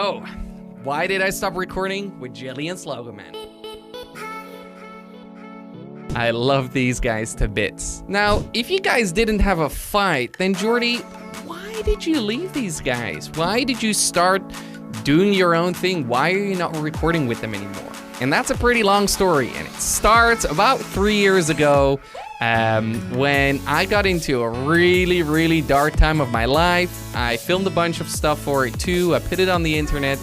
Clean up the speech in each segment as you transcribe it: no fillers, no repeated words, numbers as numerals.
So, why did I stop recording with Jelly and Slogo, man? I love these guys to bits. Now, if you guys didn't have a fight, then Jordy, why did you leave these guys? Why did you start doing your own thing? Why are you not recording with them anymore? And that's a pretty long story, and it starts about 3 years ago when I got into a really dark time of my life. I filmed a bunch of stuff for it too. I put it on the internet,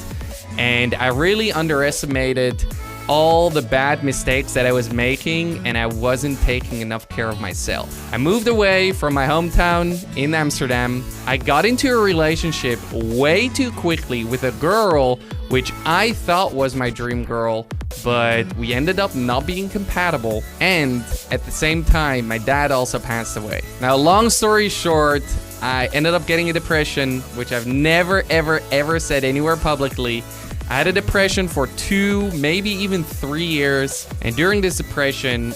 and I really underestimated all the bad mistakes that I was making, and I wasn't taking enough care of myself. I moved away from my hometown in Amsterdam. I got into a relationship way too quickly with a girl which I thought was my dream girl, but we ended up not being compatible, and at the same time, my dad also passed away. Now, long story short, I ended up getting a depression, which I've never, ever said anywhere publicly. I had a depression for 2, maybe even 3 years, and during this depression,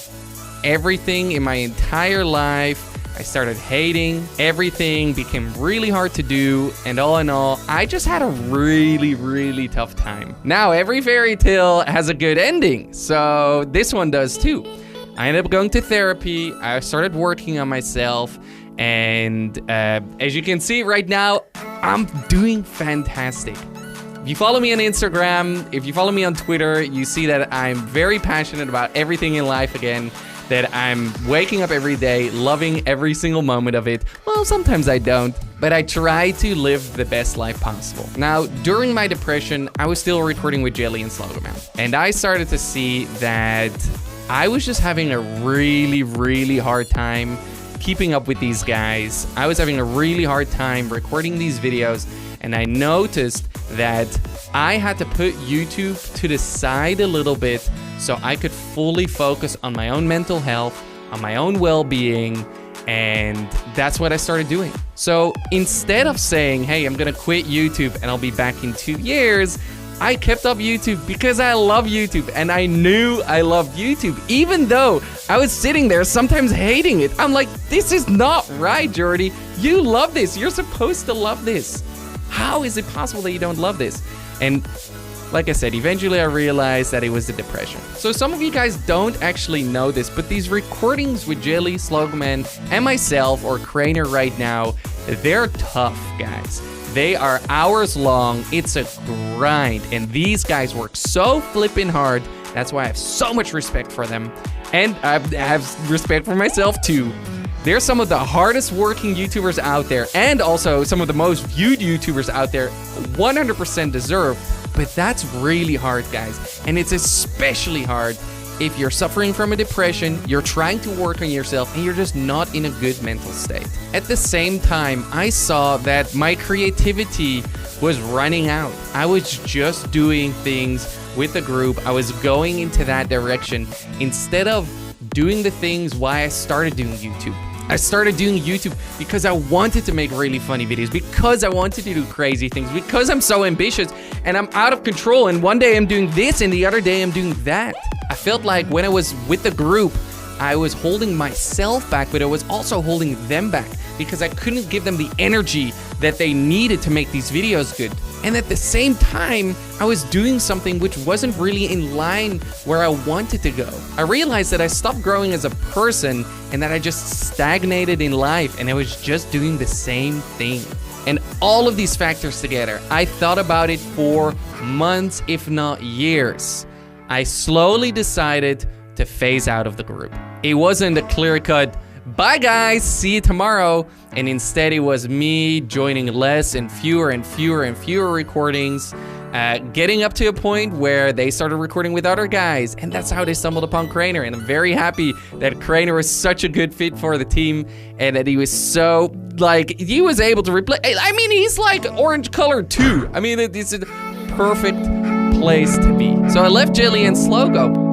everything in my entire life, I started hating. Everything became really hard to do, and all in all, I just had a really tough time. Now, every fairy tale has a good ending, so this one does too. I ended up going to therapy. I started working on myself, and as you can see right now, I'm doing fantastic. If you follow me on Instagram, if you follow me on Twitter, you see that I'm very passionate about everything in life again, that I'm waking up every day, loving every single moment of it. Well, sometimes I don't, but I try to live the best life possible. Now, during my depression, I was still recording with Jelly and Slogo, man. And I started to see that I was just having a really hard time keeping up with these guys. I was having a really hard time recording these videos, and I noticed that I had to put YouTube to the side a little bit so I could fully focus on my own mental health, on my own well-being, and that's what I started doing. So instead of saying, hey, I'm gonna quit YouTube and I'll be back in 2 years, I kept up YouTube because I love YouTube, and I knew I loved YouTube, even though I was sitting there sometimes hating it. I'm like, this is not right, Jordy. You love this. You're supposed to love this. How is it possible that you don't love this? And like I said, eventually I realized that it was the depression. So some of you guys don't actually know this, but these recordings with Jelly, Slogoman, and myself, or Crainer right now, they're tough, guys. They are hours long. It's a grind, and these guys work so flippin' hard. That's why I have so much respect for them, and I have respect for myself too. They're some of the hardest working YouTubers out there, and also some of the most viewed YouTubers out there, 100% deserved. But that's really hard, guys. And it's especially hard if you're suffering from a depression, you're trying to work on yourself, and you're just not in a good mental state. At the same time, I saw that my creativity was running out. I was just doing things with the group. I was going into that direction instead of doing the things why I started doing YouTube. I started doing YouTube because I wanted to make really funny videos, because I wanted to do crazy things, because I'm so ambitious and I'm out of control, and one day I'm doing this and the other day I'm doing that. I felt like when I was with the group, I was holding myself back, but I was also holding them back because I couldn't give them the energy that they needed to make these videos good. And at the same time, I was doing something which wasn't really in line where I wanted to go. I realized that I stopped growing as a person and that I just stagnated in life, and I was just doing the same thing. And all of these factors together, I thought about it for months, if not years. I slowly decided to phase out of the group. It wasn't a clear-cut, bye guys, see you tomorrow. And instead it was me joining less and fewer recordings, getting up to a point where they started recording with other guys. And that's how they stumbled upon Crainer. And I'm very happy that Crainer was such a good fit for the team, and that he was so, like, he was able to replace, I mean, he's like orange colored too. I mean, it's a perfect place to be. So I left Jelly and Slogo.